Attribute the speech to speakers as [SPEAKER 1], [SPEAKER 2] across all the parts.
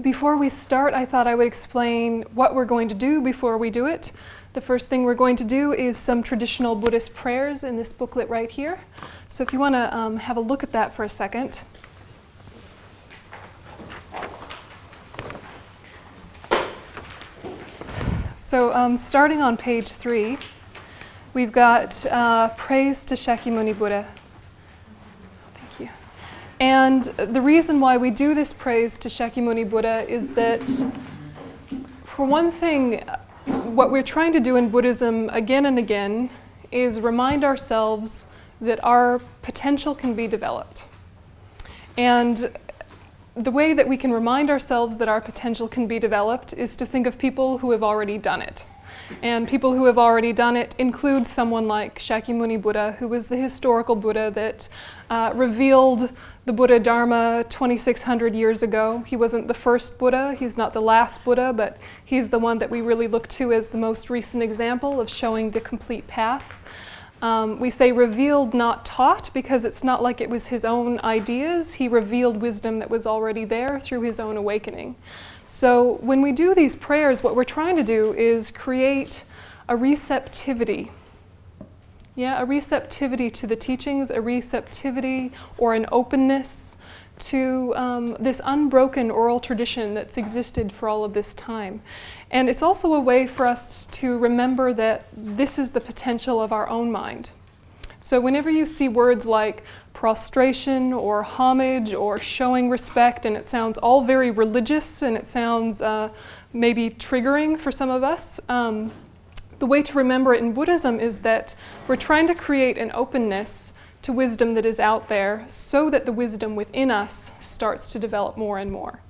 [SPEAKER 1] before we start, I thought I would explain what we're going to do before we do it. The first thing we're going to do is some traditional Buddhist prayers in this booklet right here. So if you want to have a look at that for a second. So starting on page 3, we've got praise to Shakyamuni Buddha. Thank you. And the reason why we do this praise to Shakyamuni Buddha is that, for one thing, what we're trying to do in Buddhism again and again is remind ourselves that our potential can be developed. And the way that we can remind ourselves that our potential can be developed is to think of people who have already done it. And people who have already done it include someone like Shakyamuni Buddha, who was the historical Buddha that revealed the Buddha Dharma 2,600 years ago. He wasn't the first Buddha, he's not the last Buddha, but he's the one that we really look to as the most recent example of showing the complete path. We say revealed, not taught, because it's not like it was his own ideas. He revealed wisdom that was already there through his own awakening. So when we do these prayers, what we're trying to do is create a receptivity. A receptivity to the teachings, a receptivity or an openness to this unbroken oral tradition that's existed for all of this time. And it's also a way for us to remember that this is the potential of our own mind. So whenever you see words like prostration or homage or showing respect, and it sounds all very religious and it sounds maybe triggering for some of us, the way to remember it in Buddhism is that we're trying to create an openness to wisdom that is out there so that the wisdom within us starts to develop more and more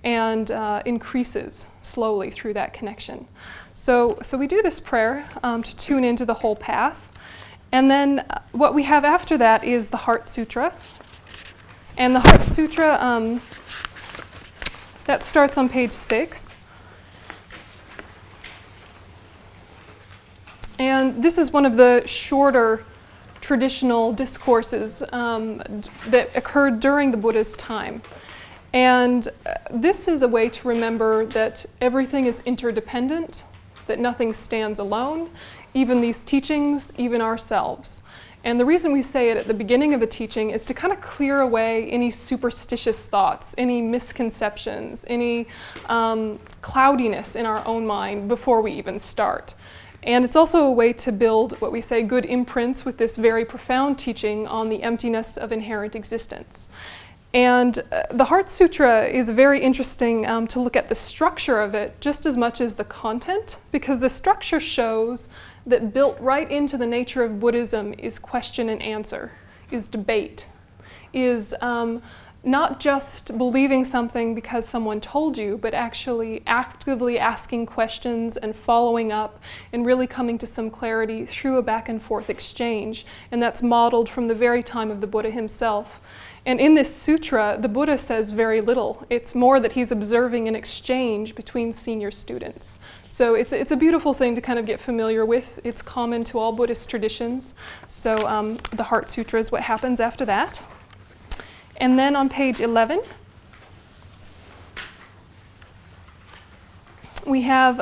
[SPEAKER 1] and increases slowly through that connection. So we do this prayer to tune into the whole path. And then what we have after that is the Heart Sutra. And the Heart Sutra, that starts on page 6. And this is one of the shorter traditional discourses that occurred during the Buddha's time. And this is a way to remember that everything is interdependent, that nothing stands alone, even these teachings, even ourselves. And the reason we say it at the beginning of a teaching is to kind of clear away any superstitious thoughts, any misconceptions, any cloudiness in our own mind before we even start. And it's also a way to build what we say good imprints with this very profound teaching on the emptiness of inherent existence. And the Heart Sutra is very interesting to look at the structure of it just as much as the content, because the structure shows that built right into the nature of Buddhism is question and answer, is debate, is not just believing something because someone told you, but actually actively asking questions and following up and really coming to some clarity through a back and forth exchange. And that's modeled from the very time of the Buddha himself. And in this sutra, the Buddha says very little. It's more that he's observing an exchange between senior students. So it's a beautiful thing to kind of get familiar with. It's common to all Buddhist traditions. So the Heart Sutra is what happens after that. And then on page 11, we have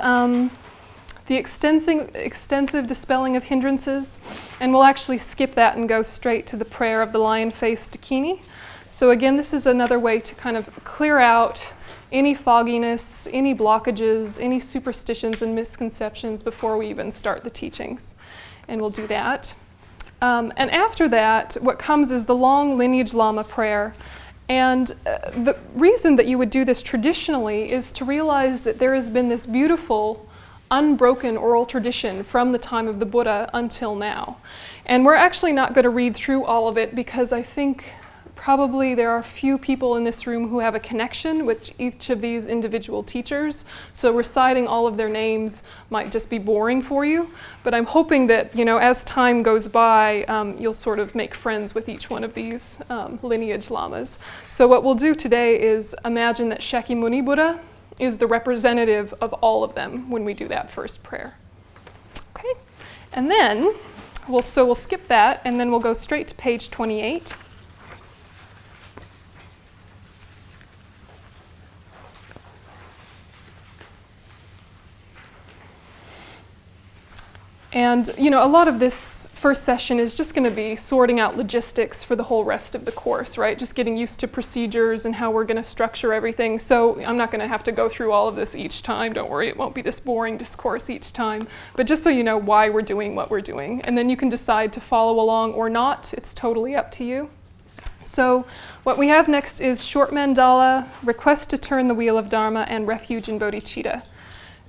[SPEAKER 1] the extensive dispelling of hindrances, and we'll actually skip that and go straight to the prayer of the lion-faced dakini. So again, this is another way to kind of clear out any fogginess, any blockages, any superstitions and misconceptions before we even start the teachings. And we'll do that. And after that, what comes is the long Lineage Lama prayer. And the reason that you would do this traditionally is to realize that there has been this beautiful, unbroken oral tradition from the time of the Buddha until now. And we're actually not going to read through all of it because I think probably there are few people in this room who have a connection with each of these individual teachers. So reciting all of their names might just be boring for you. But I'm hoping that, as time goes by, you'll sort of make friends with each one of these lineage lamas. So what we'll do today is imagine that Shakyamuni Buddha is the representative of all of them when we do that first prayer. Okay, and then we'll skip that, and then we'll go straight to page 28. And a lot of this first session is just going to be sorting out logistics for the whole rest of the course, right? Just getting used to procedures and how we're going to structure everything. So I'm not going to have to go through all of this each time. Don't worry, it won't be this boring discourse each time. But just so you know why we're doing what we're doing. And then you can decide to follow along or not. It's totally up to you. So what we have next is Short Mandala, Request to Turn the Wheel of Dharma, and Refuge in Bodhichitta.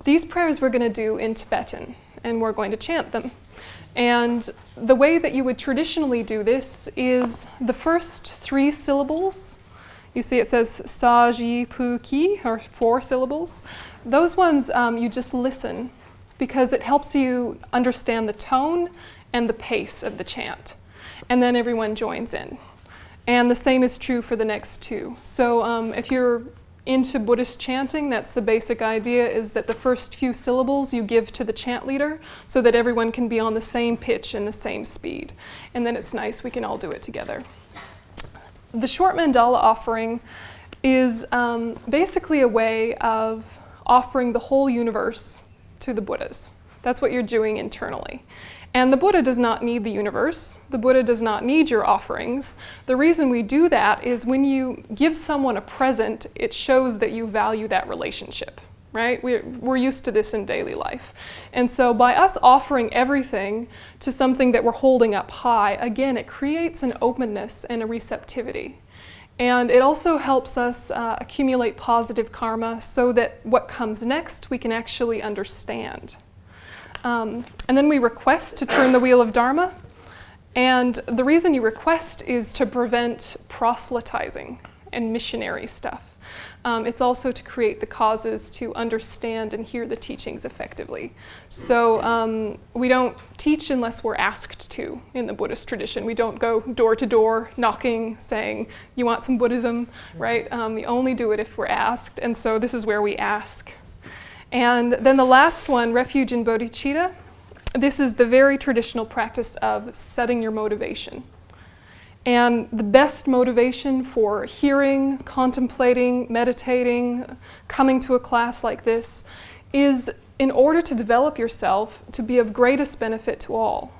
[SPEAKER 1] These prayers we're going to do in Tibetan, and we're going to chant them. And the way that you would traditionally do this is the first 3 syllables. You see it says sa, ji, pu, ki, or 4 syllables. Those ones you just listen because it helps you understand the tone and the pace of the chant. And then everyone joins in. And the same is true for the next 2. So if you're into Buddhist chanting, that's the basic idea, is that the first few syllables you give to the chant leader so that everyone can be on the same pitch and the same speed. And then it's nice, we can all do it together. The Short Mandala offering is basically a way of offering the whole universe to the Buddhas. That's what you're doing internally. And the Buddha does not need the universe. The Buddha does not need your offerings. The reason we do that is when you give someone a present, it shows that you value that relationship, right? We're used to this in daily life. And so by us offering everything to something that we're holding up high, again, it creates an openness and a receptivity. And it also helps us accumulate positive karma so that what comes next we can actually understand. And then we request to turn the wheel of Dharma. And the reason you request is to prevent proselytizing and missionary stuff. It's also to create the causes to understand and hear the teachings effectively. So we don't teach unless we're asked to in the Buddhist tradition. We don't go door to door knocking saying, you want some Buddhism, right? We only do it if we're asked. And so this is where we ask. And then the last one, Refuge in Bodhichitta, this is the very traditional practice of setting your motivation. And the best motivation for hearing, contemplating, meditating, coming to a class like this is in order to develop yourself to be of greatest benefit to all.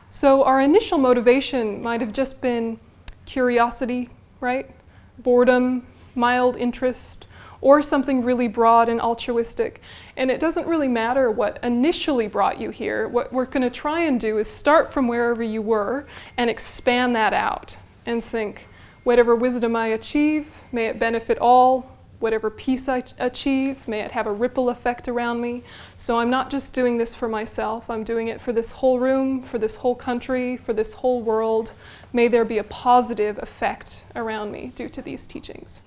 [SPEAKER 1] So our initial motivation might have just been curiosity, right? Boredom, mild interest, or something really broad and altruistic. And it doesn't really matter what initially brought you here. What we're going to try and do is start from wherever you were and expand that out and think, whatever wisdom I achieve, may it benefit all. Whatever peace I achieve, may it have a ripple effect around me. So I'm not just doing this for myself, I'm doing it for this whole room, for this whole country, for this whole world. May there be a positive effect around me due to these teachings.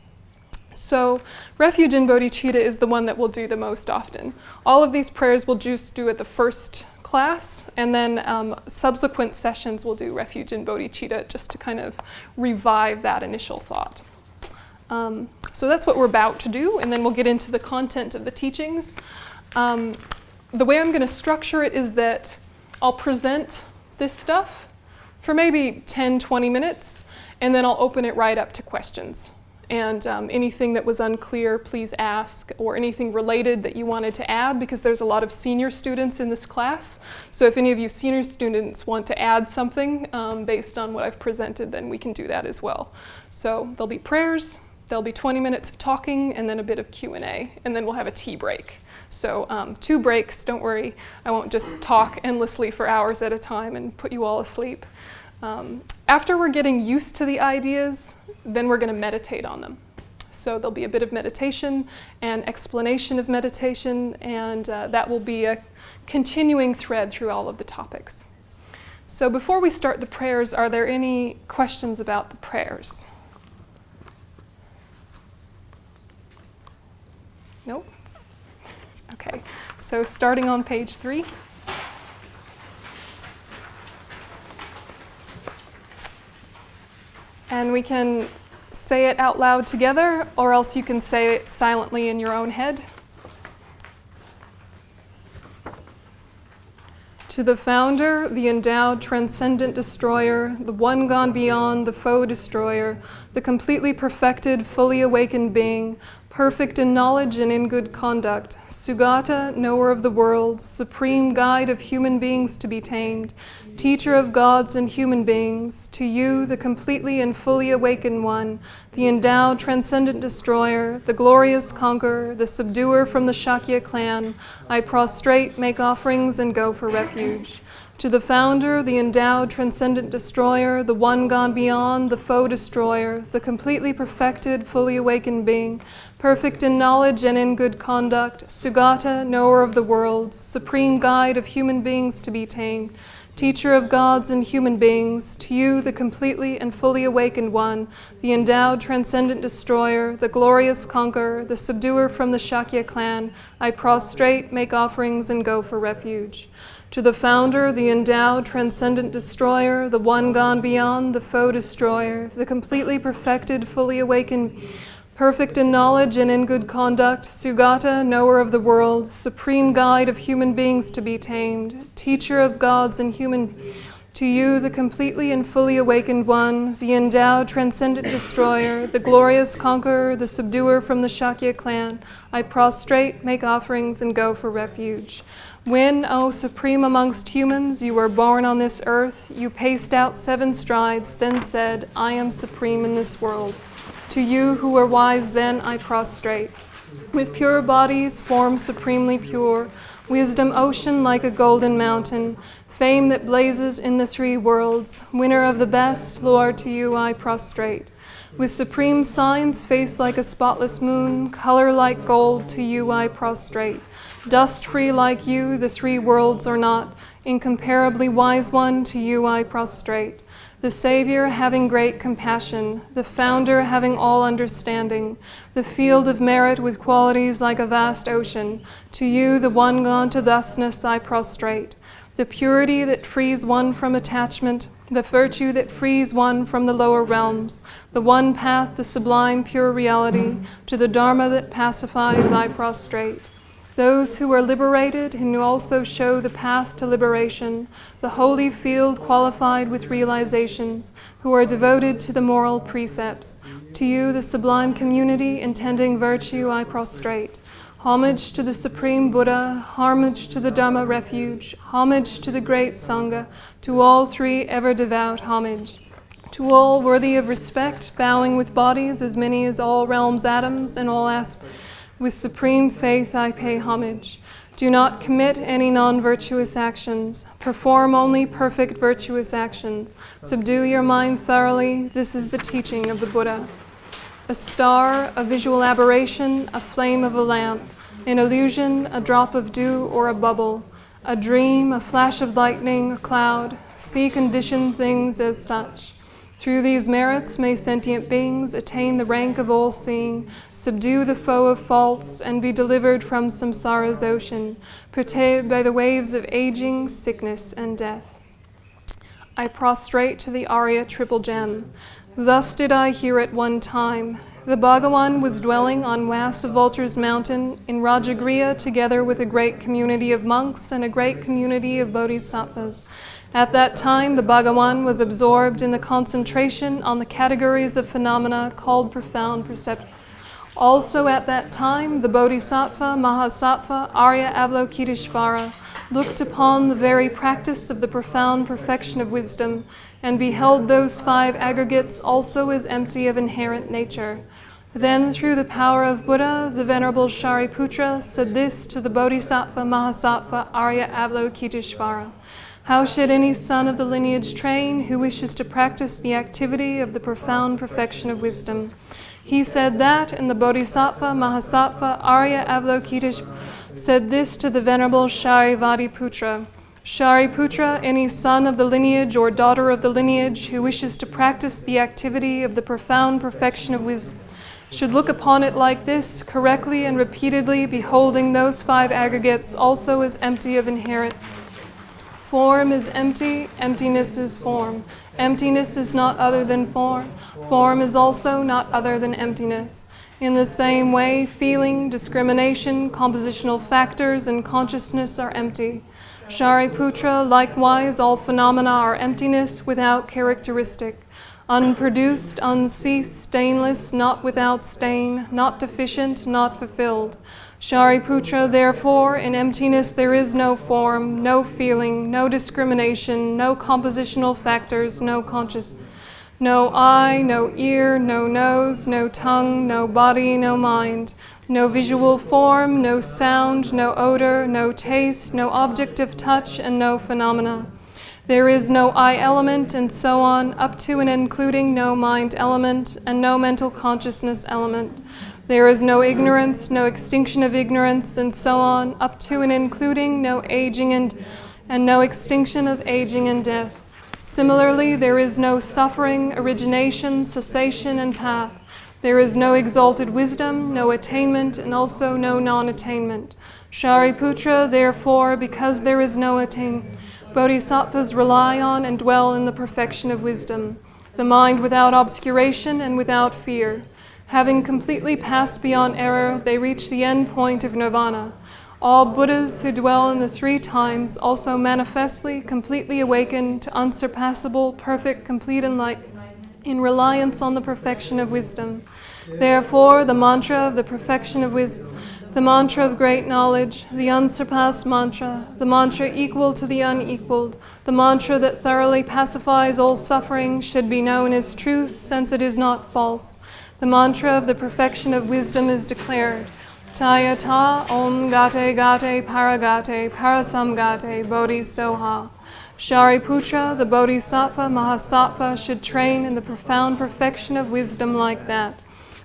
[SPEAKER 1] So Refuge in Bodhichitta is the one that we'll do the most often. All of these prayers we'll just do at the first class, and then subsequent sessions we'll do Refuge in Bodhichitta just to kind of revive that initial thought. So that's what we're about to do, and then we'll get into the content of the teachings. The way I'm going to structure it is that I'll present this stuff for maybe 10, 20 minutes, and then I'll open it right up to questions. And anything that was unclear, please ask, or anything related that you wanted to add, because there's a lot of senior students in this class. So if any of you senior students want to add something based on what I've presented, then we can do that as well. So there'll be prayers, there'll be 20 minutes of talking, and then a bit of Q&A, and then we'll have a tea break. So 2 breaks, don't worry. I won't just talk endlessly for hours at a time and put you all asleep. After we're getting used to the ideas, then we're going to meditate on them. So there'll be a bit of meditation and explanation of meditation, and that will be a continuing thread through all of the topics. So before we start the prayers, are there any questions about the prayers? Nope? Okay, so starting on page 3. And we can say it out loud together, or else you can say it silently in your own head. To the founder, the endowed transcendent destroyer, the one gone beyond, the foe destroyer, the completely perfected, fully awakened being, perfect in knowledge and in good conduct, Sugata, knower of the world, supreme guide of human beings to be tamed, teacher of gods and human beings, to you, the completely and fully awakened one, the endowed transcendent destroyer, the glorious conqueror, the subduer from the Shakya clan, I prostrate, make offerings, and go for refuge. To the founder, the endowed transcendent destroyer, the one gone beyond, the foe destroyer, the completely perfected, fully awakened being, perfect in knowledge and in good conduct, Sugata, knower of the world, supreme guide of human beings to be tamed, teacher of gods and human beings, to you, the completely and fully awakened one, the endowed transcendent destroyer, the glorious conqueror, the subduer from the Shakya clan, I prostrate, make offerings, and go for refuge. To the founder, the endowed transcendent destroyer, the one gone beyond, the foe destroyer, the completely perfected, fully awakened, perfect in knowledge and in good conduct, Sugata, knower of the world, supreme guide of human beings to be tamed, teacher of gods and human, to you, the completely and fully awakened one, the endowed transcendent destroyer, the glorious conqueror, the subduer from the Shakya clan, I prostrate, make offerings, and go for refuge. When, O supreme amongst humans, you were born on this earth, you paced out 7 strides, then said, I am supreme in this world. To you who were wise then, I prostrate. With pure bodies, form supremely pure, wisdom ocean like a golden mountain, fame that blazes in the 3 worlds, winner of the best, Lord, to you I prostrate. With supreme signs, face like a spotless moon, color like gold, to you I prostrate. Dust-free like you, the 3 worlds are not, incomparably wise one, to you I prostrate. The Savior having great compassion, the Founder having all understanding, the field of merit with qualities like a vast ocean, to you, the one gone to thusness, I prostrate. The purity that frees one from attachment, the virtue that frees one from the lower realms, the one path, the sublime pure reality, to the Dharma that pacifies, I prostrate. Those who are liberated and who also show the path to liberation, the holy field qualified with realizations, who are devoted to the moral precepts. To you, the sublime community intending virtue, I prostrate. Homage to the Supreme Buddha, homage to the Dhamma Refuge, homage to the great Sangha, to all 3 ever devout homage. To all worthy of respect, bowing with bodies as many as all realms' atoms and all aspects, with supreme faith I pay homage. Do not commit any non-virtuous actions. Perform only perfect virtuous actions. Subdue your mind thoroughly. This is the teaching of the Buddha. A star, a visual aberration, a flame of a lamp, an illusion, a drop of dew or a bubble, a dream, a flash of lightning, a cloud. See conditioned things as such. Through these merits may sentient beings attain the rank of all-seeing, subdue the foe of faults, and be delivered from samsara's ocean, perturbed by the waves of aging, sickness, and death. I prostrate to the Arya Triple Gem. Thus did I hear at one time. The Bhagawan was dwelling on Vasavultur's mountain in Rajagriha together with a great community of monks and a great community of bodhisattvas. At that time, the Bhagawan was absorbed in the concentration on the categories of phenomena called profound perception. Also at that time, the Bodhisattva, Mahasattva, Arya Avalokiteshvara looked upon the very practice of the profound perfection of wisdom and beheld those 5 aggregates also as empty of inherent nature. Then, through the power of Buddha, the Venerable Shariputra said this to the Bodhisattva, Mahasattva, Arya Avalokiteshvara. How should any son of the lineage train who wishes to practice the activity of the profound perfection of wisdom? He said that, and the Bodhisattva, Mahasattva, Arya Avalokiteshvara said this to the Venerable Shariputra. Shariputra, any son of the lineage or daughter of the lineage who wishes to practice the activity of the profound perfection of wisdom should look upon it like this, correctly and repeatedly beholding those 5 aggregates also as empty of inherent. Form is empty, emptiness is form. Emptiness is not other than form. Form is also not other than emptiness. In the same way, feeling, discrimination, compositional factors, and consciousness are empty. Shariputra, likewise, all phenomena are emptiness without characteristic. unproduced, unceased, stainless, not without stain, not deficient, not fulfilled. Shariputra, therefore, in emptiness there is no form, no feeling, no discrimination, no compositional factors, no conscious, no eye, no ear, no nose, no tongue, no body, no mind, no visual form, no sound, no odor, no taste, no object of touch, and no phenomena. There is no I element, and so on, up to and including no mind element, and no mental consciousness element. There is no ignorance, no extinction of ignorance, and so on, up to and including no aging and no extinction of aging and death. Similarly, there is no suffering, origination, cessation, and path. There is no exalted wisdom, no attainment, and also no non-attainment. Shariputra, therefore, because there is no attainment, Bodhisattvas rely on and dwell in the perfection of wisdom, the mind without obscuration and without fear. Having completely passed beyond error, they reach the end point of nirvana. All Buddhas who dwell in the three times also manifestly, completely awaken to unsurpassable, perfect, complete enlightenment in reliance on the perfection of wisdom. Therefore, the mantra of the perfection of wisdom, the mantra of great knowledge, the unsurpassed mantra, the mantra equal to the unequaled, the mantra that thoroughly pacifies all suffering should be known as truth, since it is not false. The mantra of the perfection of wisdom is declared. Tayata Om Gate Gate Paragate Parasamgate Bodhisoha. Shariputra, the Bodhisattva Mahasattva, should train in the profound perfection of wisdom like that.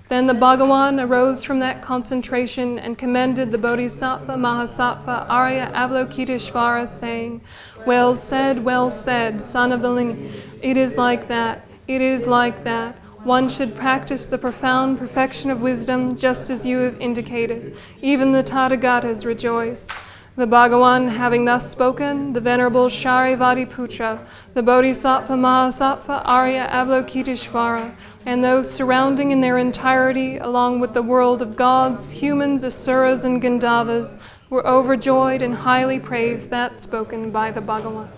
[SPEAKER 1] Then the Bhagawan arose from that concentration and commended the Bodhisattva Mahasattva Arya Avalokiteshvara, saying, well said, son of the lineage. It is like that, it is like that. One should practice the profound perfection of wisdom just as you have indicated. Even the Tathagatas rejoice. The Bhagawan, having thus spoken, the Venerable Sharivatiputra, the Bodhisattva Mahasattva Arya Avalokiteshvara, and those surrounding in their entirety, along with the world of gods, humans, asuras, and Gandharvas, were overjoyed and highly praised that spoken by the Bhagawan.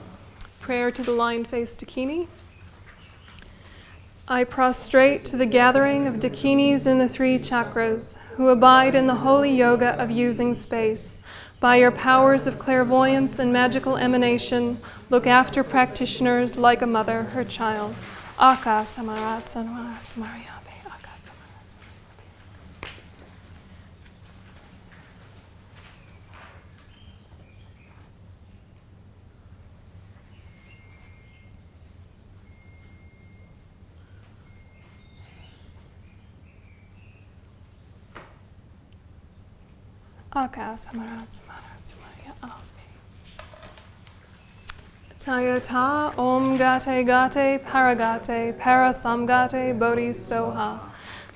[SPEAKER 1] Prayer to the lion-faced Dakini. I prostrate to the gathering of Dakinis in the Three Chakras, who abide in the holy yoga of using space. By your powers of clairvoyance and magical emanation, look after practitioners like a mother her child. Aka Samarat Sanwara Samariyabe, Aka Samarat. Aka Samarat Samarat Samariyabe. Tayata Om Gate Gate Paragate Parasamgate Bodhisoha.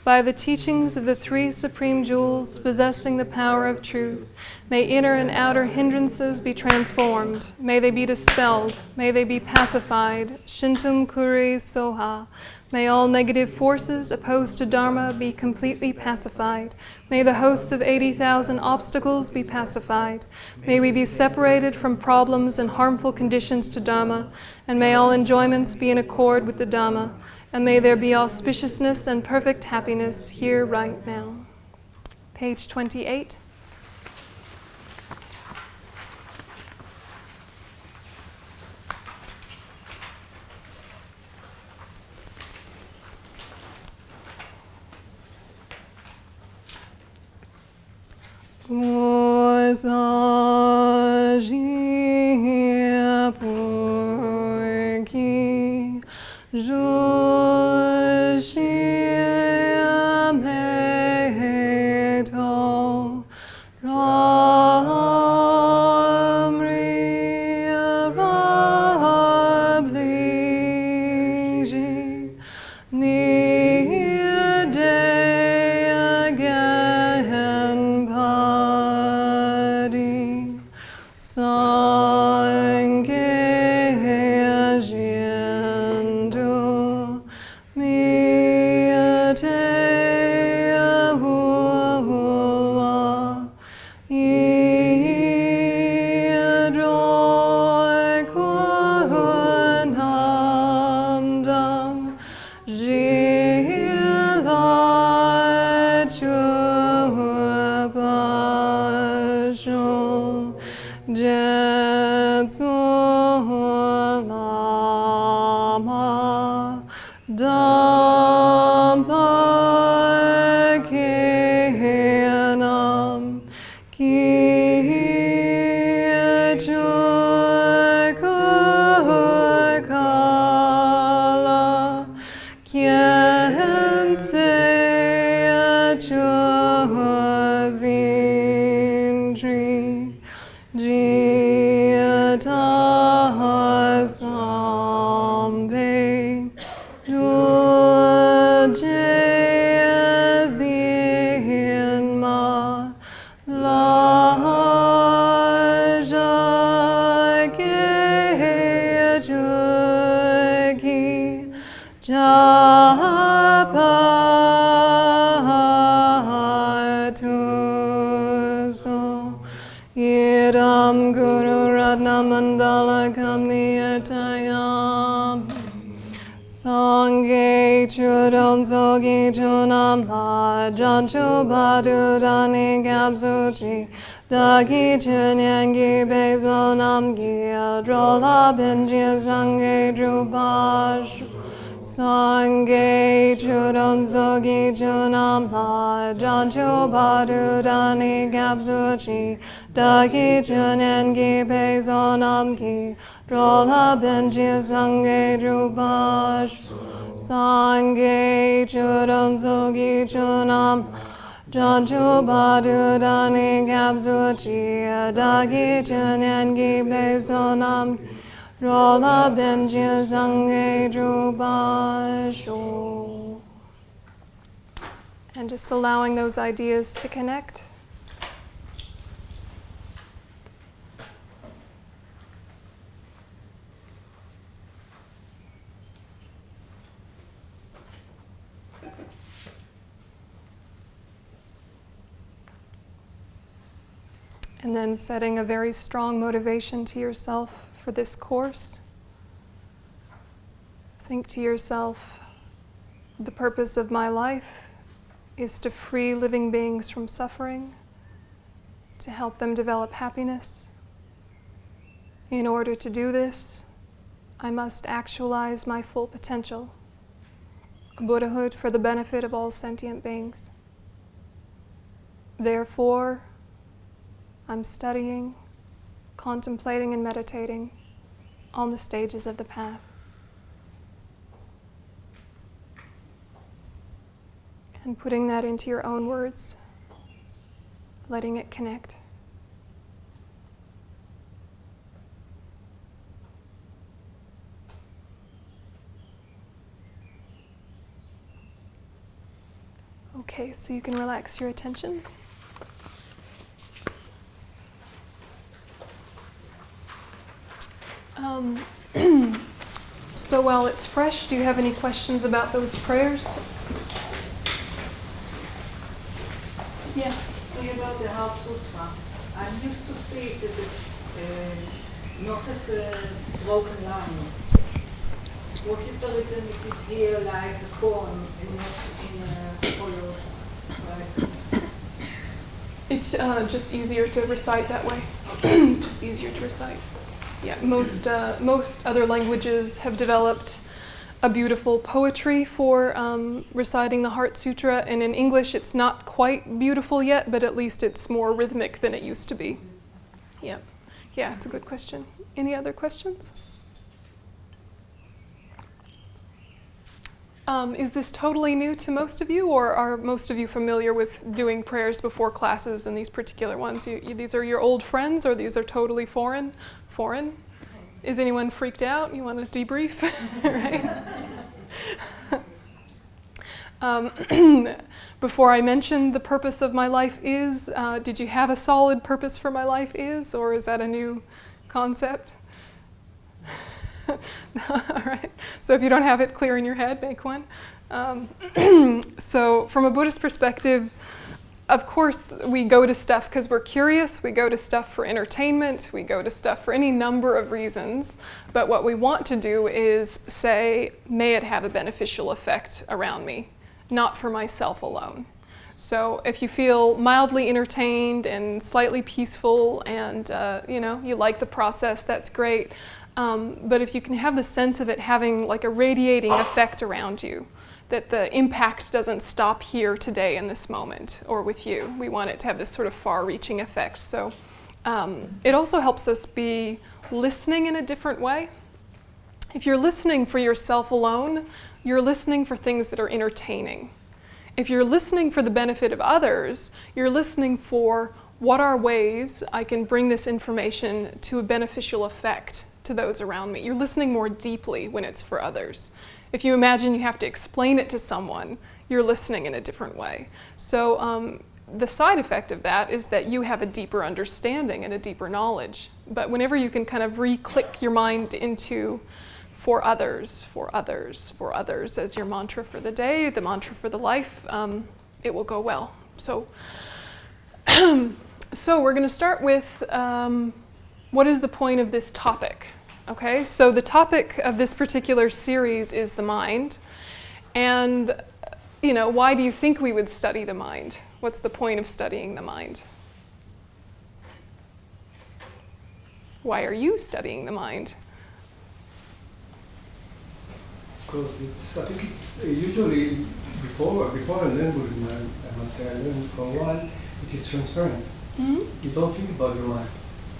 [SPEAKER 1] By the teachings of the three supreme jewels possessing the power of truth, may inner and outer hindrances be transformed. May they be dispelled. May they be pacified. Shintum Kuri Soha. May all negative forces opposed to Dharma be completely pacified. May the hosts of 80,000 obstacles be pacified. May we be separated from problems and harmful conditions to Dharma, and may all enjoyments be in accord with the Dharma, and may there be auspiciousness and perfect happiness here right now. Page 28. Gozajia porki Joshia meto Ramriya Rablingji Nidaya Gan Padi Sangye Jindu Jetsu Lama Dampa Kinam Kichukala Kyense Chuzindri Jita Sambe Dujezinma Laja Kejuki Japatuso Idam Guru Ratna Mandala Kamniyatayam Sangye Chudon Sogi Chunam La Janchu Badu Dani Gabsuchi Dagi Chunyangi Bezonam Gia Drola Benji Sangye Drupash Sangye Chudon Sogi Chunam La Janchu Badu Dani Gabsuchi Dagi Chunyangi Bezonam Gia Drola Benji Sangye Drupash Sangye Chudon Sogi Chunam Janchu Badu Dani Gabsuchi Dagi Chunyangi Bezonam Drola Benji Sangye Drupash. And just allowing those ideas to connect. And then setting a very strong motivation to yourself for this course. Think to yourself, the purpose of my life is to free living beings from suffering, to help them develop happiness. In order to do this, I must actualize my full potential, Buddhahood for the benefit of all sentient beings. Therefore, I'm studying, contemplating, and meditating on the stages of the path. And putting that into your own words, letting it connect. Okay, so you can relax your attention. So while it's fresh, do you have any questions about those prayers? Yeah.
[SPEAKER 2] About the Heart Sutra, I used to see it as not as broken lines. What is the reason it is here like a poem and not in a hollow? Right?
[SPEAKER 1] It's just easier to recite that way. Just easier to recite. Yeah, most other languages have developed a beautiful poetry for reciting the Heart Sutra, and in English it's not quite beautiful yet, but at least it's more rhythmic than it used to be. Yeah, it's a good question. Any other questions? Is this totally new to most of you, or are most of you familiar with doing prayers before classes and these particular ones? These are your old friends, or these are totally foreign? Foreign? Is anyone freaked out? You want to debrief? Right? Before I mention the purpose of my life is, did you have a solid purpose for my life is, or is that a new concept? All right. So if you don't have it clear in your head, make one. So from a Buddhist perspective, of course, we go to stuff because we're curious. We go to stuff for entertainment. We go to stuff for any number of reasons. But what we want to do is say, may it have a beneficial effect around me, not for myself alone. So if you feel mildly entertained and slightly peaceful and you like the process, that's great. But if you can have the sense of it having like a radiating effect around you, that the impact doesn't stop here today in this moment or with you. We want it to have this sort of far-reaching effect. So it also helps us be listening in a different way. If you're listening for yourself alone, you're listening for things that are entertaining. If you're listening for the benefit of others, you're listening for what are ways I can bring this information to a beneficial effect to those around me. You're listening more deeply when it's for others. If you imagine you have to explain it to someone, you're listening in a different way. So the side effect of that is that you have a deeper understanding and a deeper knowledge. But whenever you can kind of re-click your mind into for others, for others, for others as your mantra for the day, the mantra for the life, it will go well. So, so we're going to start with what is the point of this topic? Okay, so the topic of this particular series is the mind. And, why do you think we would study the mind? What's the point of studying the mind? Why are you studying the mind?
[SPEAKER 3] Because I think it's usually before I learn Buddhism, I must say I learned for a while, it is transparent. Mm-hmm. You don't think about your mind.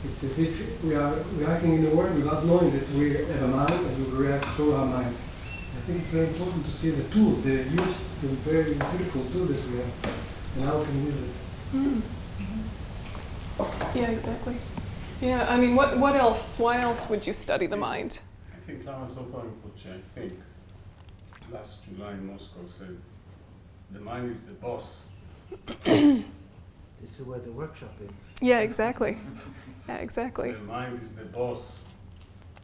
[SPEAKER 3] It's as if we are reacting in the world without knowing that we have a mind and we react through our mind. I think it's very important to see the tool, the huge, the very beautiful tool that we have, and how we can use it.
[SPEAKER 1] Mm-hmm. Yeah, exactly. Yeah, I mean, what else? Why else would you study the mind?
[SPEAKER 4] I think Lama Zopa, I think, last July in Moscow said, the mind is the boss.
[SPEAKER 5] This is where the workshop is.
[SPEAKER 1] Yeah, exactly. Yeah, exactly.
[SPEAKER 4] The mind is the boss.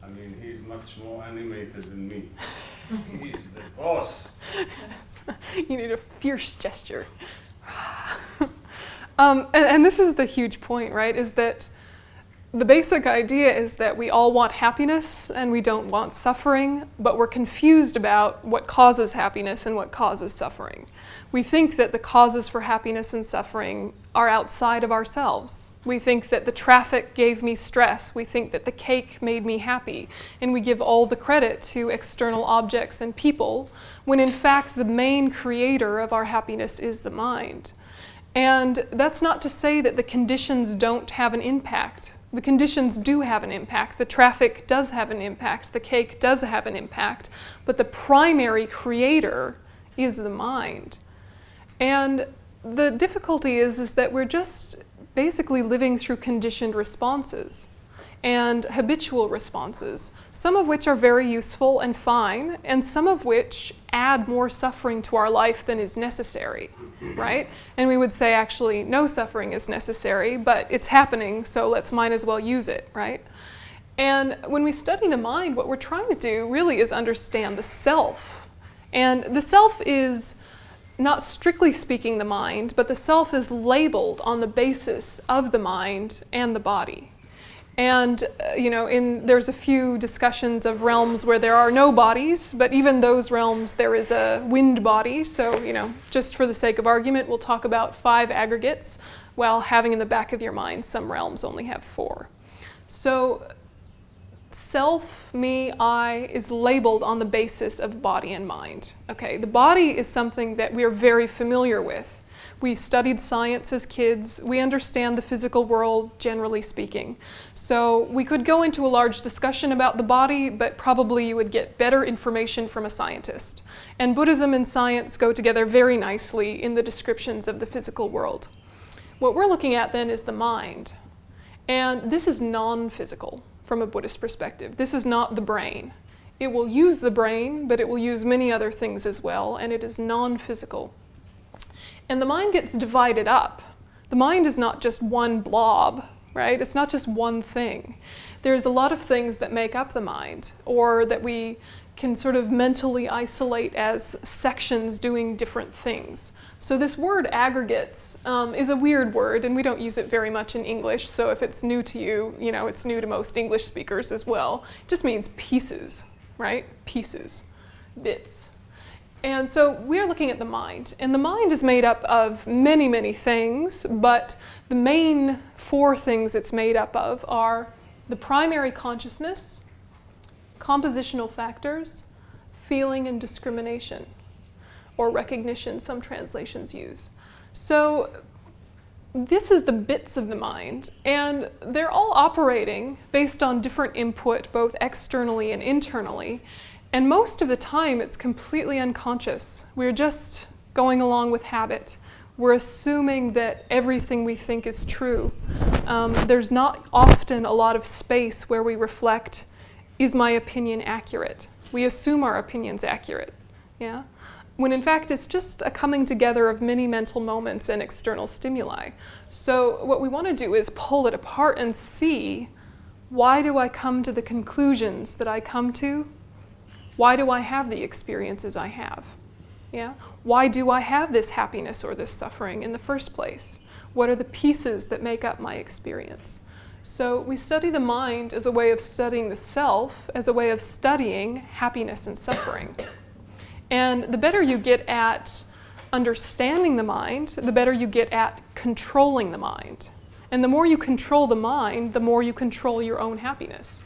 [SPEAKER 4] I mean, he's much more animated than me. He is the boss.
[SPEAKER 1] You need a fierce gesture. And this is the huge point, right? Is that the basic idea is that we all want happiness and we don't want suffering, but we're confused about what causes happiness and what causes suffering. We think that the causes for happiness and suffering are outside of ourselves. We think that the traffic gave me stress. We think that the cake made me happy. And we give all the credit to external objects and people, when in fact the main creator of our happiness is the mind. And that's not to say that the conditions don't have an impact. The conditions do have an impact. The traffic does have an impact. The cake does have an impact. But the primary creator is the mind. And the difficulty is that we're just basically living through conditioned responses and habitual responses, some of which are very useful and fine, and some of which add more suffering to our life than is necessary, right? And we would say actually no suffering is necessary, but it's happening, so might as well use it, right? And when we study the mind, what we're trying to do really is understand the self. And the self is not strictly speaking the mind, but the self is labeled on the basis of the mind and the body. And there's a few discussions of realms where there are no bodies, but even those realms there is a wind body. So, just for the sake of argument, we'll talk about 5 aggregates, while having in the back of your mind some realms only have 4. So self, me, I is labeled on the basis of body and mind. Okay, the body is something that we are very familiar with. We studied science as kids. We understand the physical world, generally speaking. So we could go into a large discussion about the body, but probably you would get better information from a scientist. And Buddhism and science go together very nicely in the descriptions of the physical world. What we're looking at then is the mind. And this is non-physical from a Buddhist perspective. This is not the brain. It will use the brain, but it will use many other things as well, and it is non-physical. And the mind gets divided up. The mind is not just one blob, right? It's not just one thing. There's a lot of things that make up the mind, or that we can sort of mentally isolate as sections doing different things. So this word aggregates is a weird word, and we don't use it very much in English, so if it's new to you, it's new to most English speakers as well. It just means pieces, right? Pieces, bits. And so we're looking at the mind. And the mind is made up of many, many things, but the main 4 things it's made up of are the primary consciousness, compositional factors, feeling and discrimination, or recognition, some translations use. So this is the bits of the mind, and they're all operating based on different input, both externally and internally. And most of the time, it's completely unconscious. We're just going along with habit. We're assuming that everything we think is true. There's not often a lot of space where we reflect, is my opinion accurate? We assume our opinion's accurate, yeah? When in fact it's just a coming together of many mental moments and external stimuli. So what we want to do is pull it apart and see, why do I come to the conclusions that I come to? Why do I have the experiences I have? Yeah? Why do I have this happiness or this suffering in the first place? What are the pieces that make up my experience? So we study the mind as a way of studying the self, as a way of studying happiness and suffering. And the better you get at understanding the mind, the better you get at controlling the mind. And the more you control the mind, the more you control your own happiness.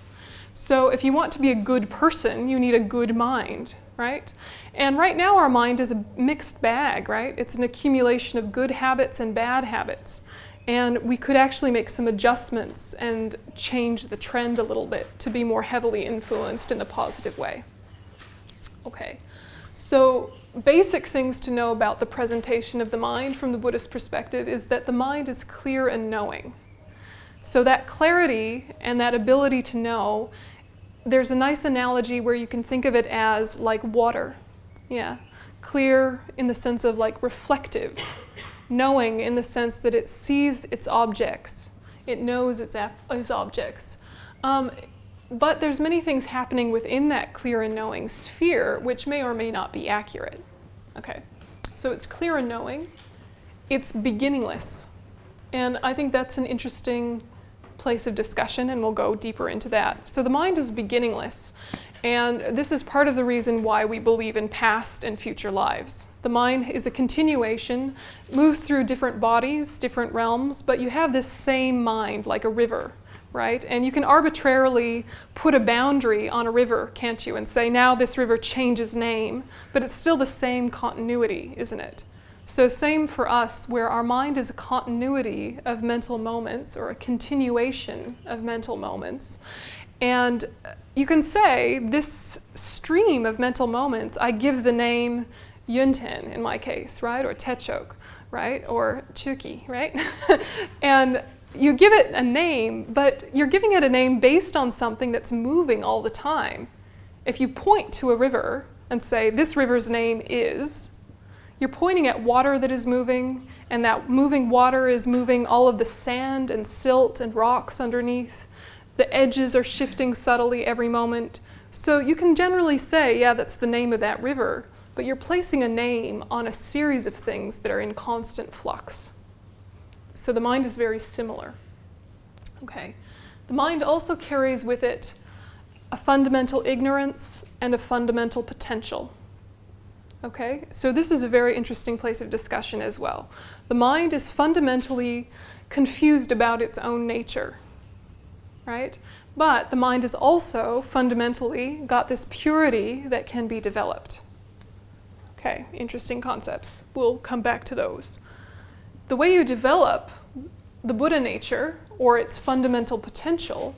[SPEAKER 1] So if you want to be a good person, you need a good mind, right? And right now our mind is a mixed bag, right? It's an accumulation of good habits and bad habits. And we could actually make some adjustments and change the trend a little bit to be more heavily influenced in a positive way. Okay, so basic things to know about the presentation of the mind from the Buddhist perspective is that the mind is clear and knowing. So that clarity and that ability to know, there's a nice analogy where you can think of it as like water. Yeah, clear in the sense of like reflective. Knowing in the sense that it sees its objects. It knows its objects. But there's many things happening within that clear and knowing sphere which may or may not be accurate. Okay, so it's clear and knowing. It's beginningless. And I think that's an interesting place of discussion, and we'll go deeper into that. So the mind is beginningless. And this is part of the reason why we believe in past and future lives. The mind is a continuation, moves through different bodies, different realms, but you have this same mind like a river, right? And you can arbitrarily put a boundary on a river, can't you? And say, now this river changes name, but it's still the same continuity, isn't it? So same for us, where our mind is a continuity of mental moments or a continuation of mental moments. And you can say, this stream of mental moments, I give the name Yonten in my case, right? Or Techok, right? Or Chuki, right? And you give it a name, but you're giving it a name based on something that's moving all the time. If you point to a river and say, this river's name is, you're pointing at water that is moving, and that moving water is moving all of the sand and silt and rocks underneath. The edges are shifting subtly every moment. So you can generally say, yeah, that's the name of that river, but you're placing a name on a series of things that are in constant flux. So the mind is very similar. Okay. The mind also carries with it a fundamental ignorance and a fundamental potential. Okay, so this is a very interesting place of discussion as well. The mind is fundamentally confused about its own nature. Right? But the mind has also fundamentally got this purity that can be developed. Okay, interesting concepts. We'll come back to those. The way you develop the Buddha nature, or its fundamental potential,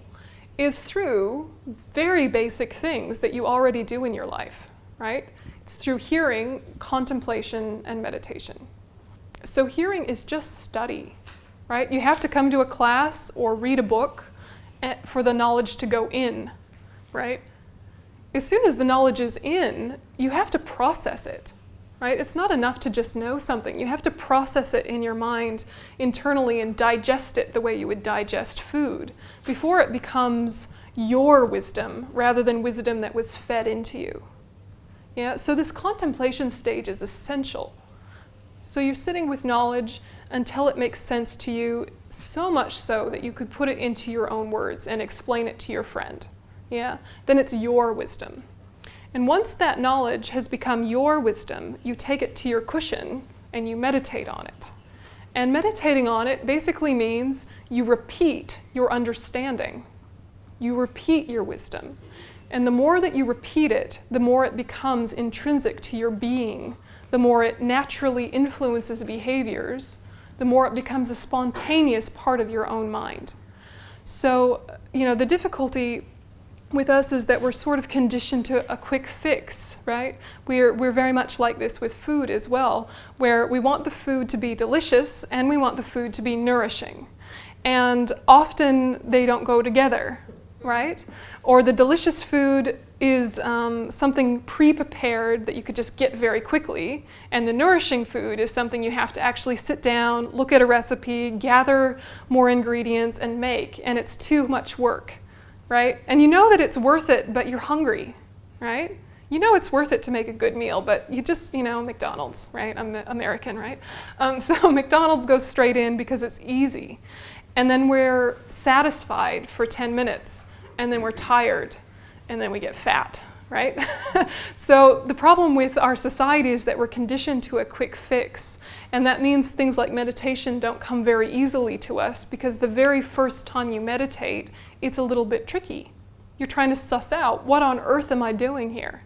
[SPEAKER 1] is through very basic things that you already do in your life, right? It's through hearing, contemplation, and meditation. So hearing is just study, right? You have to come to a class or read a book for the knowledge to go in, right? As soon as the knowledge is in, you have to process it, right? It's not enough to just know something. You have to process it in your mind internally and digest it the way you would digest food before it becomes your wisdom rather than wisdom that was fed into you. Yeah, so this contemplation stage is essential. So you're sitting with knowledge until it makes sense to you, so much so that you could put it into your own words and explain it to your friend. Yeah? Then it's your wisdom. And once that knowledge has become your wisdom, you take it to your cushion and you meditate on it. And meditating on it basically means you repeat your understanding. You repeat your wisdom. And the more that you repeat it, the more it becomes intrinsic to your being, the more it naturally influences behaviors, the more it becomes a spontaneous part of your own mind. So, the difficulty with us is that we're sort of conditioned to a quick fix, right? We're very much like this with food as well, where we want the food to be delicious and we want the food to be nourishing. And often they don't go together, right? Or the delicious food is something pre-prepared that you could just get very quickly, and the nourishing food is something you have to actually sit down, look at a recipe, gather more ingredients, and make, and it's too much work. Right? And you know that it's worth it, but you're hungry, right? You know it's worth it to make a good meal, but you just, McDonald's, right? I'm American, right? So McDonald's goes straight in because it's easy. And then we're satisfied for 10 minutes, and then we're tired, and then we get fat, right? So the problem with our society is that we're conditioned to a quick fix. And that means things like meditation don't come very easily to us, because the very first time you meditate, it's a little bit tricky. You're trying to suss out, what on earth am I doing here,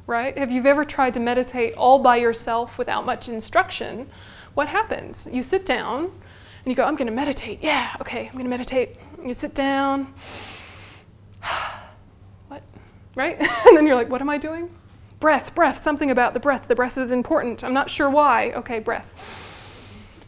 [SPEAKER 1] right? Have you ever tried to meditate all by yourself without much instruction? What happens? You sit down and you go, I'm going to meditate. Yeah, okay, I'm going to meditate. You sit down. What? Right? And then you're like, what am I doing? Breath, something about the breath. The breath is important. I'm not sure why. Okay, breath.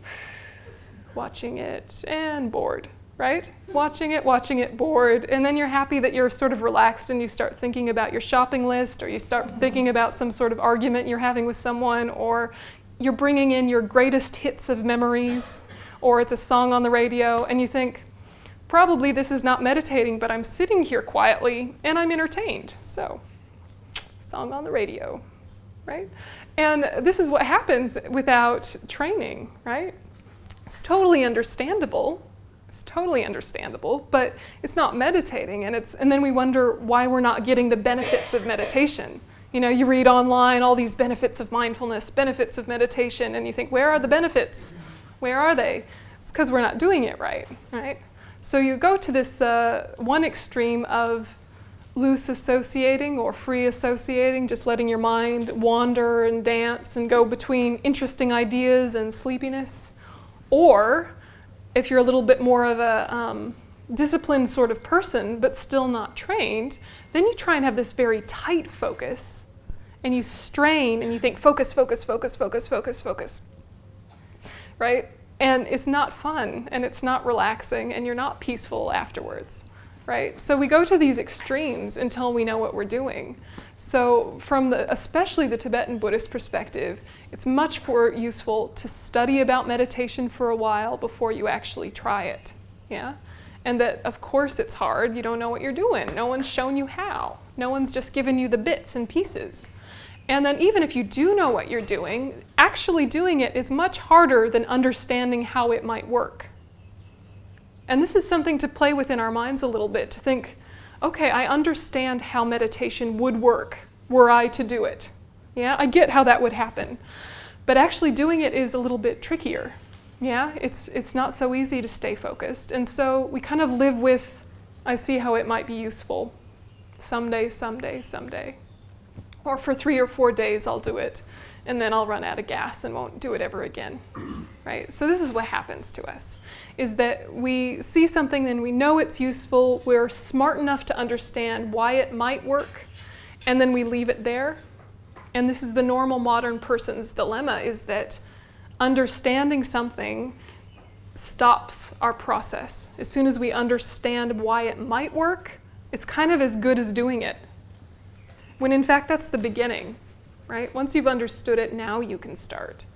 [SPEAKER 1] Watching it and bored. Right? Watching it, bored, and then you're happy that you're sort of relaxed and you start thinking about your shopping list, or you start thinking about some sort of argument you're having with someone, or you're bringing in your greatest hits of memories, or it's a song on the radio, and you think, probably this is not meditating, but I'm sitting here quietly and I'm entertained. So, song on the radio, right? And this is what happens without training, right? It's totally understandable. But it's not meditating, and then we wonder why we're not getting the benefits of meditation. You read online all these benefits of mindfulness, benefits of meditation, and you think, where are the benefits? Where are they? It's because we're not doing it right? So you go to this one extreme of loose associating or free associating, just letting your mind wander and dance and go between interesting ideas and sleepiness. Or if you're a little bit more of a disciplined sort of person, but still not trained, then you try and have this very tight focus, and you strain, and you think, focus, right? And it's not fun, and it's not relaxing, and you're not peaceful afterwards, right? So we go to these extremes until we know what we're doing. So from especially the Tibetan Buddhist perspective, it's much more useful to study about meditation for a while before you actually try it, yeah? And that, of course, it's hard. You don't know what you're doing. No one's shown you how. No one's just given you the bits and pieces. And then even if you do know what you're doing, actually doing it is much harder than understanding how it might work. And this is something to play with in our minds a little bit, to think, okay, I understand how meditation would work were I to do it. Yeah, I get how that would happen. But actually doing it is a little bit trickier. Yeah, it's not so easy to stay focused. And so we kind of live with, I see how it might be useful. Someday. Or for 3 or 4 days I'll do it, and then I'll run out of gas and won't do it ever again. Right? So this is what happens to us, is that we see something and we know it's useful, we're smart enough to understand why it might work, and then we leave it there. And this is the normal modern person's dilemma, is that understanding something stops our process. As soon as we understand why it might work, it's kind of as good as doing it. When in fact that's the beginning, right? Once you've understood it, now you can start.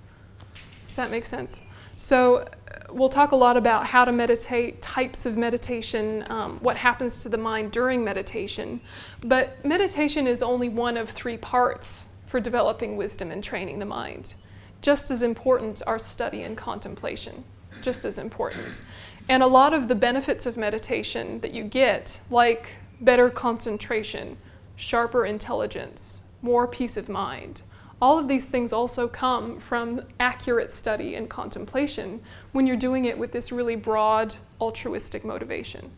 [SPEAKER 1] Does that make sense? So we'll talk a lot about how to meditate, types of meditation, what happens to the mind during meditation. But meditation is only one of 3 parts for developing wisdom and training the mind. Just as important are study and contemplation, just as important. And a lot of the benefits of meditation that you get, like better concentration, sharper intelligence, more peace of mind. All of these things also come from accurate study and contemplation when you're doing it with this really broad altruistic motivation.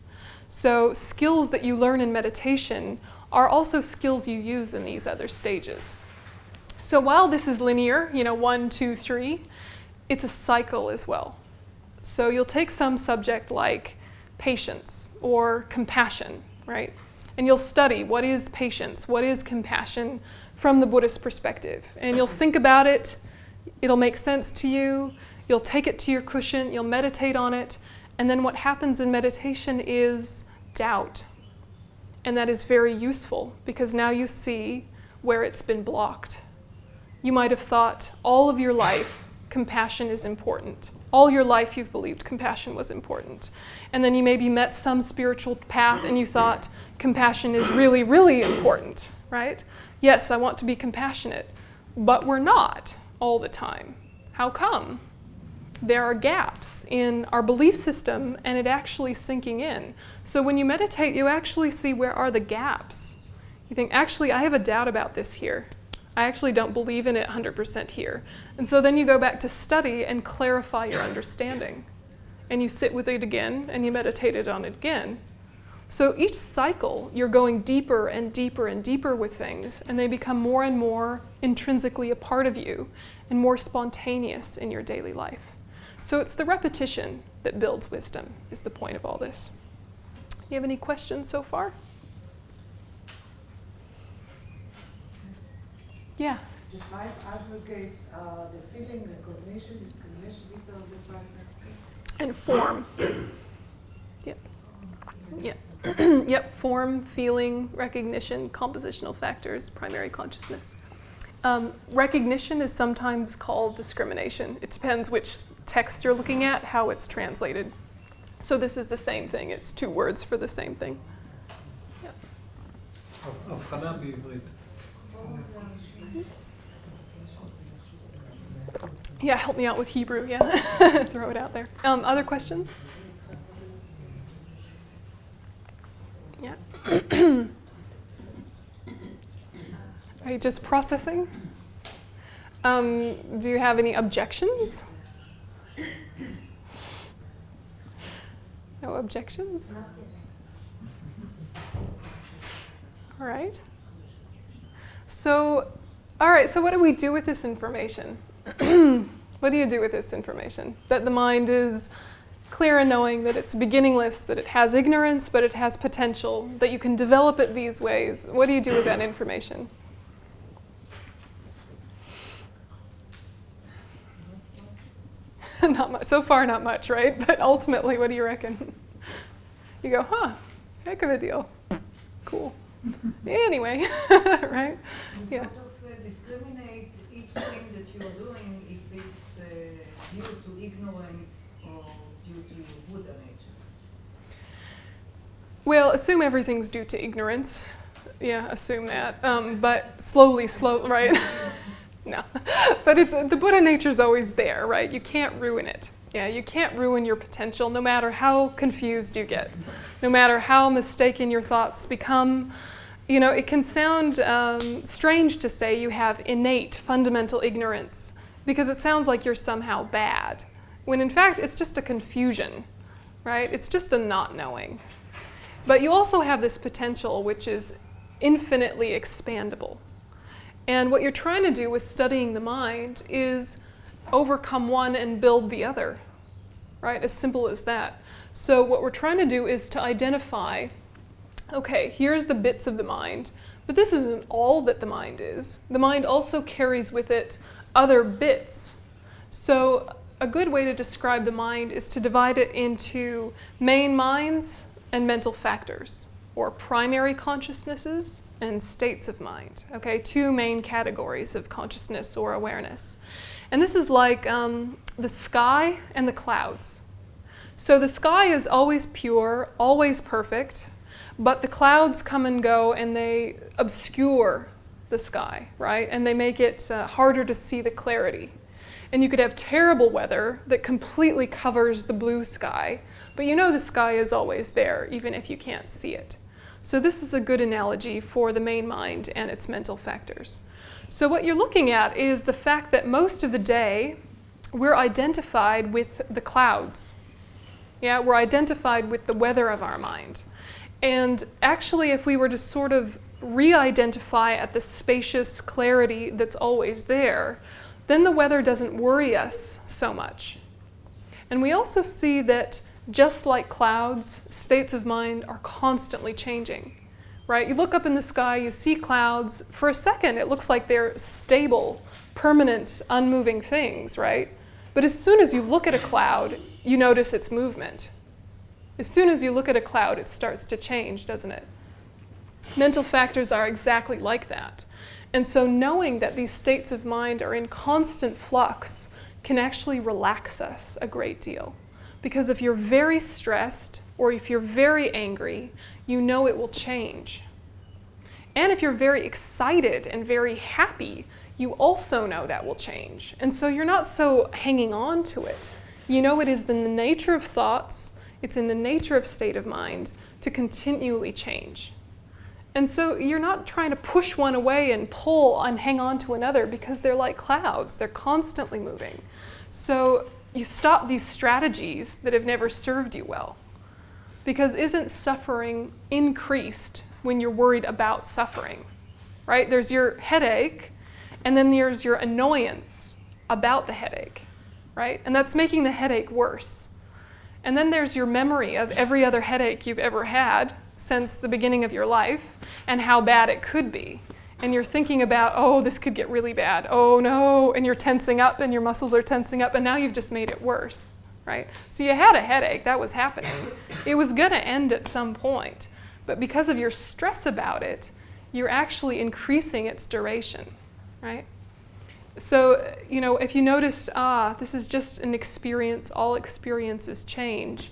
[SPEAKER 1] So skills that you learn in meditation are also skills you use in these other stages. So while this is linear, 1, 2, 3, it's a cycle as well. So you'll take some subject like patience or compassion, right? And you'll study what is patience, what is compassion from the Buddhist perspective. And you'll think about it, it'll make sense to you, you'll take it to your cushion, you'll meditate on it, and then what happens in meditation is doubt. And that is very useful because now you see where it's been blocked. You might have thought all of your life compassion is important. All your life you've believed compassion was important. And then you maybe met some spiritual path and you thought compassion is really, really important, right? Yes, I want to be compassionate, but we're not all the time. How come? There are gaps in our belief system and it actually sinking in. So when you meditate, you actually see where are the gaps. You think, actually, I have a doubt about this here. I actually don't believe in it 100% here. And so then you go back to study and clarify your understanding. And you sit with it again and you meditate on it again. So each cycle, you're going deeper and deeper and deeper with things, and they become more and more intrinsically a part of you and more spontaneous in your daily life. So it's the repetition that builds wisdom, is the point of all this. You have any questions so far? Yeah.
[SPEAKER 5] The 5 aggregates are the feeling, recognition, discrimination, these are the 5 aggregates.
[SPEAKER 1] And form. Yep. Yep. Yep. Form, feeling, recognition, compositional factors, primary consciousness. Recognition is sometimes called discrimination. It depends which text you're looking at, how it's translated. So this is the same thing. It's 2 words for the same thing. Yep.
[SPEAKER 3] הבחנה בעברית.
[SPEAKER 1] Yeah, help me out with Hebrew, yeah. Throw it out there. Other questions? Yeah. Are you just processing? Do you have any objections? No objections? All right. So what do we do with this information? What do you do with this information? That the mind is clear in knowing that it's beginningless, that it has ignorance, but it has potential, that you can develop it these ways. What do you do with that information? Not much. So far, not much, right? But ultimately, what do you reckon? You go, heck of a deal. Cool. Anyway, right?
[SPEAKER 2] You sort of discriminate each thing that you're doing if it's due to ignorance or due to your Buddha nature.
[SPEAKER 1] Well, assume everything's due to ignorance. Yeah, assume that. But slow, right? No. But the Buddha nature's always there, right? You can't ruin it. Yeah, you can't ruin your potential no matter how confused you get, no matter how mistaken your thoughts become. It can sound strange to say you have innate, fundamental ignorance because it sounds like you're somehow bad, when in fact it's just a confusion, right? It's just a not knowing. But you also have this potential which is infinitely expandable. And what you're trying to do with studying the mind is overcome one and build the other, right? As simple as that. So what we're trying to do is to identify, okay, here's the bits of the mind, but this isn't all that the mind is. The mind also carries with it other bits. So a good way to describe the mind is to divide it into main minds and mental factors, or primary consciousnesses and states of mind. Okay, 2 main categories of consciousness or awareness. And this is like the sky and the clouds. So the sky is always pure, always perfect, but the clouds come and go and they obscure the sky, right? And they make it harder to see the clarity. And you could have terrible weather that completely covers the blue sky, but the sky is always there, even if you can't see it. So this is a good analogy for the main mind and its mental factors. So what you're looking at is the fact that most of the day we're identified with the clouds. Yeah, we're identified with the weather of our mind. And actually, if we were to sort of re-identify at the spacious clarity that's always there, then the weather doesn't worry us so much. And we also see that just like clouds, states of mind are constantly changing, right? You look up in the sky, you see clouds. For a second, it looks like they're stable, permanent, unmoving things, right? But as soon as you look at a cloud, you notice its movement. As soon as you look at a cloud, it starts to change, doesn't it? Mental factors are exactly like that. And so knowing that these states of mind are in constant flux can actually relax us a great deal. Because if you're very stressed or if you're very angry, you know it will change. And if you're very excited and very happy, you also know that will change. And so you're not so hanging on to it. You know it is in the nature of thoughts, it's in the nature of state of mind to continually change. And so you're not trying to push one away and pull and hang on to another because they're like clouds, they're constantly moving. So you stop these strategies that have never served you well. Because isn't suffering increased when you're worried about suffering, right? There's your headache, and then there's your annoyance about the headache, right? And that's making the headache worse. And then there's your memory of every other headache you've ever had since the beginning of your life and how bad it could be. And you're thinking about, oh, this could get really bad. Oh, no. And you're tensing up and your muscles are tensing up. And now you've just made it worse, right? So you had a headache. That was happening. It was going to end at some point. But because of your stress about it, you're actually increasing its duration, right? So, if you noticed, this is just an experience. All experiences change.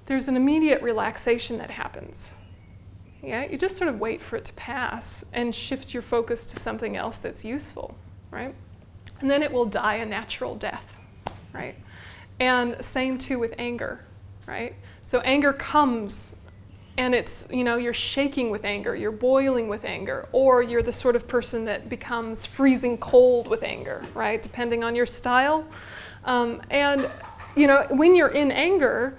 [SPEAKER 1] There's an immediate relaxation that happens. Yeah, you just sort of wait for it to pass and shift your focus to something else that's useful, right? And then it will die a natural death, right? And same too with anger, right? So anger comes and it's, you're shaking with anger, you're boiling with anger, or you're the sort of person that becomes freezing cold with anger, right? Depending on your style. And when you're in anger,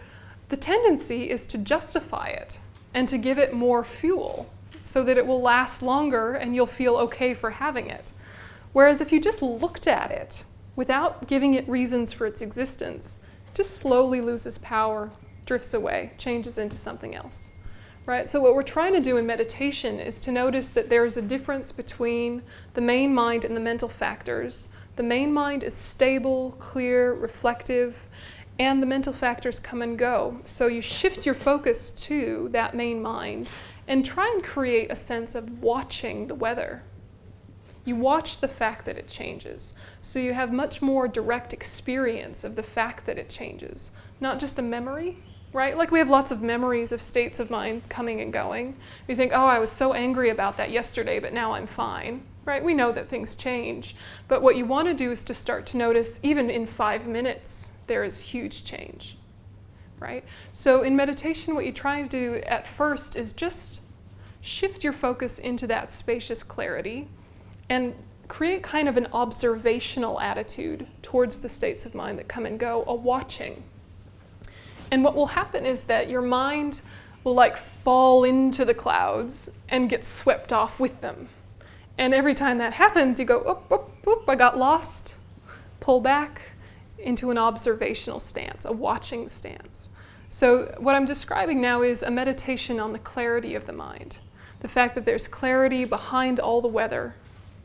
[SPEAKER 1] the tendency is to justify it and to give it more fuel so that it will last longer and you'll feel okay for having it. Whereas if you just looked at it without giving it reasons for its existence, it just slowly loses power, drifts away, changes into something else, right? So what we're trying to do in meditation is to notice that there is a difference between the main mind and the mental factors. The main mind is stable, clear, reflective, and the mental factors come and go. So you shift your focus to that main mind and try and create a sense of watching the weather. You watch the fact that it changes. So you have much more direct experience of the fact that it changes, not just a memory, right? Like we have lots of memories of states of mind coming and going. We think, oh, I was so angry about that yesterday, but now I'm fine, right? We know that things change. But what you want to do is to start to notice, even in 5 minutes, there is huge change, right? So in meditation, what you try to do at first is just shift your focus into that spacious clarity and create kind of an observational attitude towards the states of mind that come and go, a watching. And what will happen is that your mind will fall into the clouds and get swept off with them. And every time that happens, you go, oop, oop, oop, I got lost, pull back into an observational stance, a watching stance. So what I'm describing now is a meditation on the clarity of the mind, the fact that there's clarity behind all the weather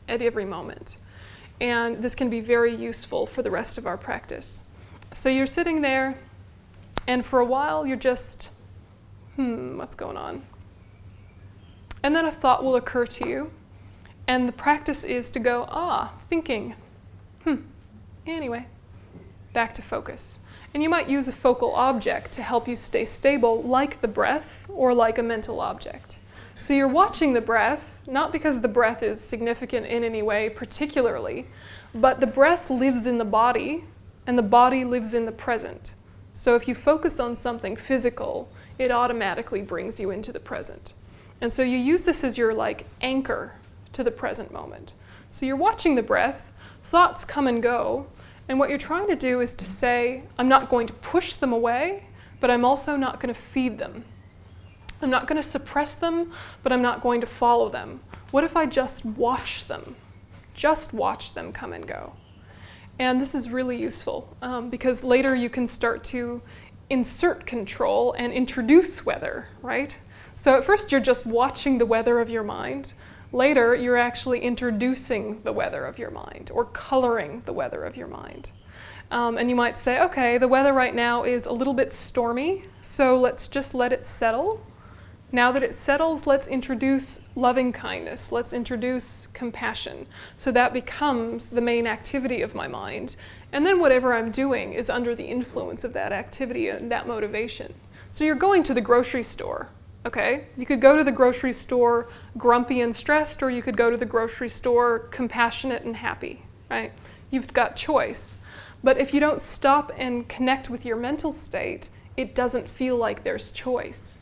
[SPEAKER 1] at every moment. And this can be very useful for the rest of our practice. So you're sitting there, and for a while you're just, what's going on? And then a thought will occur to you, and the practice is to go, thinking, anyway, back to focus. And you might use a focal object to help you stay stable, like the breath or like a mental object. So you're watching the breath, not because the breath is significant in any way particularly, but the breath lives in the body, and the body lives in the present. So if you focus on something physical, it automatically brings you into the present. And so you use this as your like anchor to the present moment. So you're watching the breath, thoughts come and go, and what you're trying to do is to say, I'm not going to push them away, but I'm also not going to feed them. I'm not going to suppress them, but I'm not going to follow them. What if I just watch them? Just watch them come and go. And this is really useful because later you can start to insert control and introduce weather, right? So at first you're just watching the weather of your mind. Later you're actually introducing the weather of your mind or coloring the weather of your mind. And you might say, okay, the weather right now is a little bit stormy, so let's just let it settle. Now that it settles, let's introduce loving kindness. Let's introduce compassion. So that becomes the main activity of my mind. And then whatever I'm doing is under the influence of that activity and that motivation. So you're going to the grocery store, okay? You could go to the grocery store grumpy and stressed, or you could go to the grocery store compassionate and happy, right? You've got choice. But if you don't stop and connect with your mental state, it doesn't feel like there's choice.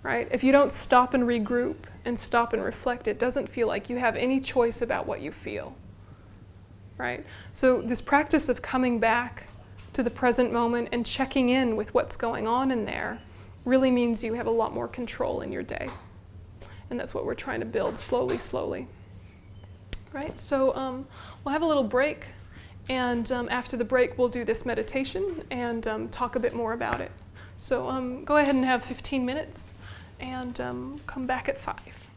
[SPEAKER 1] Right? If you don't stop and regroup and stop and reflect, it doesn't feel like you have any choice about what you feel. Right? So this practice of coming back to the present moment and checking in with what's going on in there really means you have a lot more control in your day. And that's what we're trying to build slowly, slowly. Right? So we'll have a little break, and after the break we'll do this meditation and talk a bit more about it. So go ahead and have 15 minutes. And come back at 5.